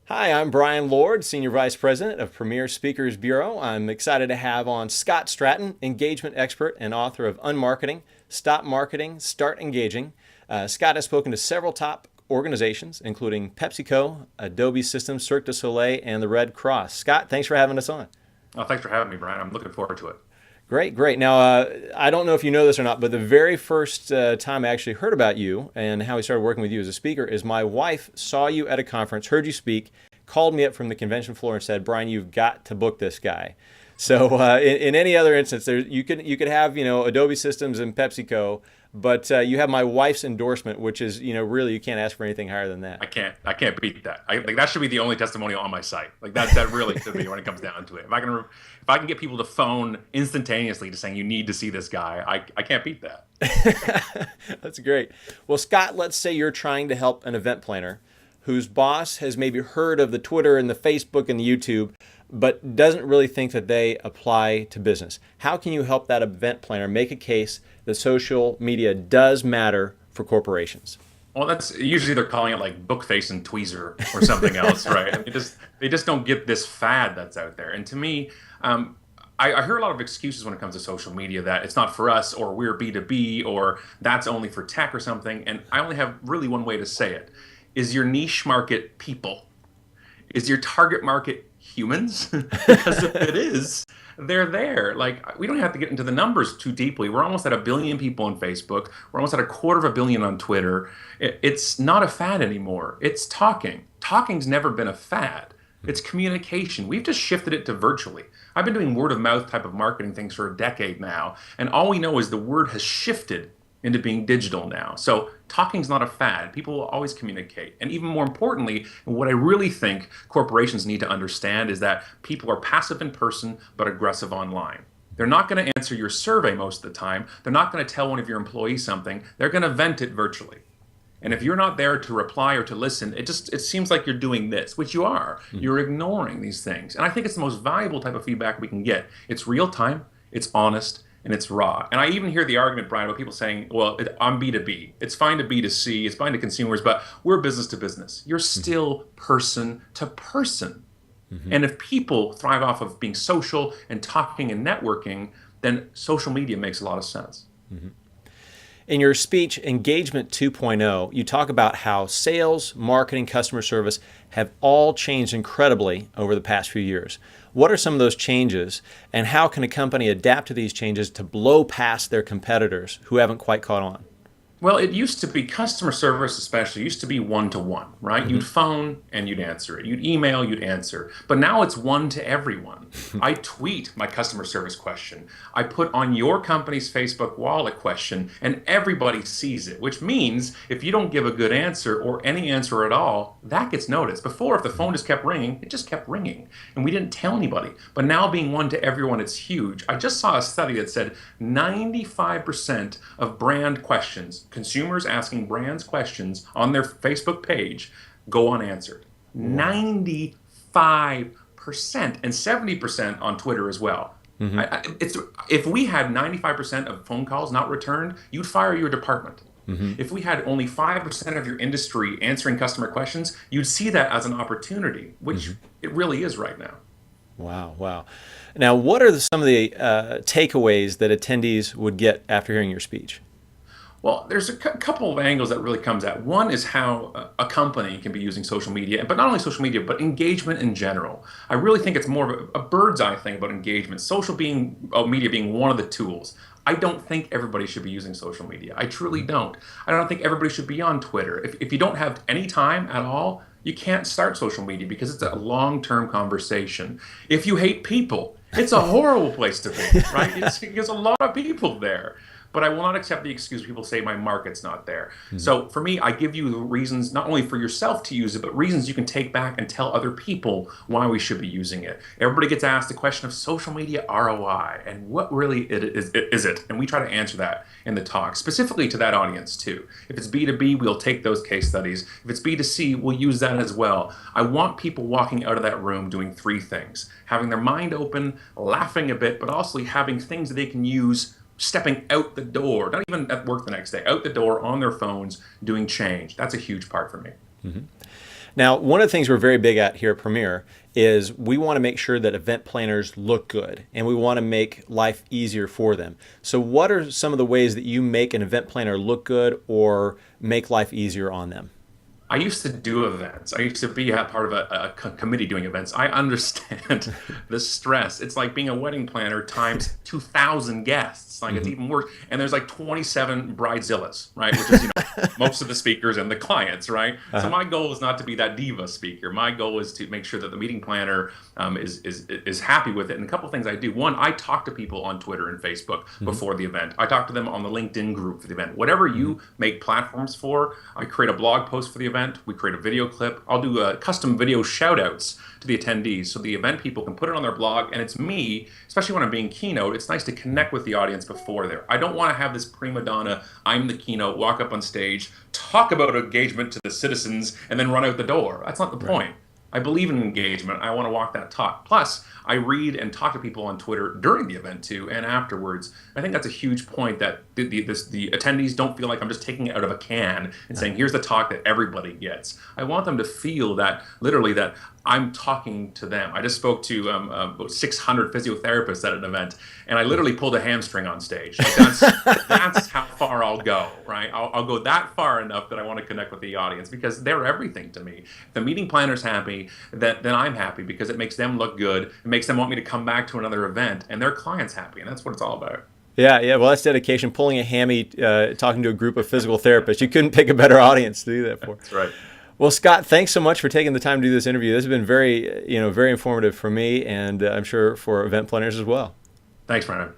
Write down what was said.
Hi, I'm Brian Lord, Senior Vice President of Premier Speakers Bureau. I'm excited to have on Scott Stratten, engagement expert and author of Unmarketing, Stop Marketing, Start Engaging. Scott has spoken to several top organizations, including PepsiCo, Adobe Systems, Cirque du Soleil, and the Red Cross. Scott, thanks for having us on. Oh, thanks for having me, Brian. I'm looking forward to it. Great, great. Now, I don't know if you know this or not, but the very first time I actually heard about you and how we started working with you as a speaker is my wife saw you at a conference, heard you speak, called me up from the convention floor and said, "Brian, you've got to book this guy." So, in any other instance, you could have Adobe Systems and PepsiCo, but you have my wife's endorsement, which is really you can't ask for anything higher than that. I can't beat that. Like that should be the only testimonial on my site. Like that really should be when it comes down to it. If I can get people to phone instantaneously to saying you need to see this guy, I can't beat that. That's great. Well, Scott, let's say you're trying to help an event planner whose boss has maybe heard of the Twitter and the Facebook and the YouTube, but doesn't really think that they apply to business. How can you help that event planner make a case that social media does matter for corporations? Well, that's usually they're calling it like Bookface and Tweezer or something else, right? And they just don't get this fad that's out there. And to me, I hear a lot of excuses when it comes to social media that it's not for us or we're B2B or that's only for tech or something. And I only have really one way to say it. Is your niche market people? Is your target market humans? Because if it is, they're there. Like, we don't have to get into the numbers too deeply. We're almost at 1 billion people on Facebook. We're almost at 250 million on Twitter. It's not a fad anymore. It's talking. Talking's never been a fad. It's communication. We've just shifted it to virtually. I've been doing word of mouth type of marketing things for a decade now, and all we know is the word has shifted into being digital now. So talking's not a fad. People will always communicate. And even more importantly, what I really think corporations need to understand is that people are passive in person but aggressive online. They're not going to answer your survey most of the time. They're not going to tell one of your employees something. They're going to vent it virtually. And if you're not there to reply or to listen, it seems like you're doing this, which you are. You're ignoring these things. And I think it's the most valuable type of feedback we can get. It's real time, it's honest, and it's raw. And I even hear the argument, Brian, about people saying, well, I'm B2B. It's fine to B2C, it's fine to consumers, but we're business to business. You're still person to person. And if people thrive off of being social and talking and networking, then social media makes a lot of sense. In your speech, Engagement 2.0, you talk about how sales, marketing, customer service have all changed incredibly over the past few years. What are some of those changes, and how can a company adapt to these changes to blow past their competitors who haven't quite caught on? Well, it used to be customer service, especially, used to be one to one, right? You'd phone and you'd answer it. You'd email, you'd answer. But now it's one to everyone. I tweet my customer service question. I put on your company's Facebook wall a question, and everybody sees it, which means if you don't give a good answer or any answer at all, that gets noticed. Before, if the phone just kept ringing, it just kept ringing, and we didn't tell anybody. But now being one to everyone, it's huge. I just saw a study that said 95% of brand questions, consumers asking brands questions on their Facebook page, go unanswered. Wow. 95% and 70% on Twitter as well. If we had 95% of phone calls not returned, you'd fire your department. If we had only 5% of your industry answering customer questions, you'd see that as an opportunity, which it really is right now. Wow, wow. Now, what are some of the takeaways that attendees would get after hearing your speech? Well, there's a couple of angles that really comes at. One is how a company can be using social media, but not only social media, but engagement in general. I really think it's more of a bird's eye thing about engagement. Media being one of the tools. I don't think everybody should be using social media. I truly don't. I don't think everybody should be on Twitter. If you don't have any time at all, you can't start social media because it's a long-term conversation. If you hate people, it's a horrible place to be, right? There's a lot of people there. But I will not accept the excuse people say my market's not there. So for me, I give you the reasons not only for yourself to use it, but reasons you can take back and tell other people why we should be using it. Everybody gets asked the question of social media ROI and what really is it? And we try to answer that in the talk, specifically to that audience too. If it's B2B, we'll take those case studies. If it's B2C, we'll use that as well. I want people walking out of that room doing 3 things: having their mind open, laughing a bit, but also having things that they can use stepping out the door, not even at work the next day, out the door on their phones, doing change. That's a huge part for me. Now, one of the things we're very big at here at Premier is we want to make sure that event planners look good and we want to make life easier for them. So what are some of the ways that you make an event planner look good or make life easier on them? I used to do events. I used to be a part of a committee doing events. I understand the stress. It's like being a wedding planner times 2,000 guests. Like it's even worse. And there's like 27 bridezillas, right? Which is, most of the speakers and the clients, right? So my goal is not to be that diva speaker. My goal is to make sure that the meeting planner is happy with it. And a couple of things I do. One, I talk to people on Twitter and Facebook before the event. I talk to them on the LinkedIn group for the event. Whatever you make platforms for, I create a blog post for the event. We create a video clip. I'll do custom video shout outs to the attendees so the event people can put it on their blog. And it's me, especially when I'm being keynote, it's nice to connect with the audience before there. I don't want to have this prima donna, I'm the keynote, walk up on stage, talk about engagement to the citizens, and then run out the door. That's not the point. I believe in engagement. I want to walk that talk. Plus, I read and talk to people on Twitter during the event too and afterwards. I think that's a huge point that the attendees don't feel like I'm just taking it out of a can and saying, here's the talk that everybody gets. I want them to feel that literally that I'm talking to them. I just spoke to about 600 physiotherapists at an event, and I literally pulled a hamstring on stage. Like that's how far I'll go, right? I'll go that far enough that I want to connect with the audience because they're everything to me. If the meeting planner's happy, then I'm happy because it makes them look good. It makes them want me to come back to another event, and their client's happy, and that's what it's all about. Yeah. Well, that's dedication. Pulling a hammy, talking to a group of physical therapists. You couldn't pick a better audience to do that for. That's right. Well, Scott, thanks so much for taking the time to do this interview. This has been very informative for me, and I'm sure for event planners as well. Thanks, Brandon.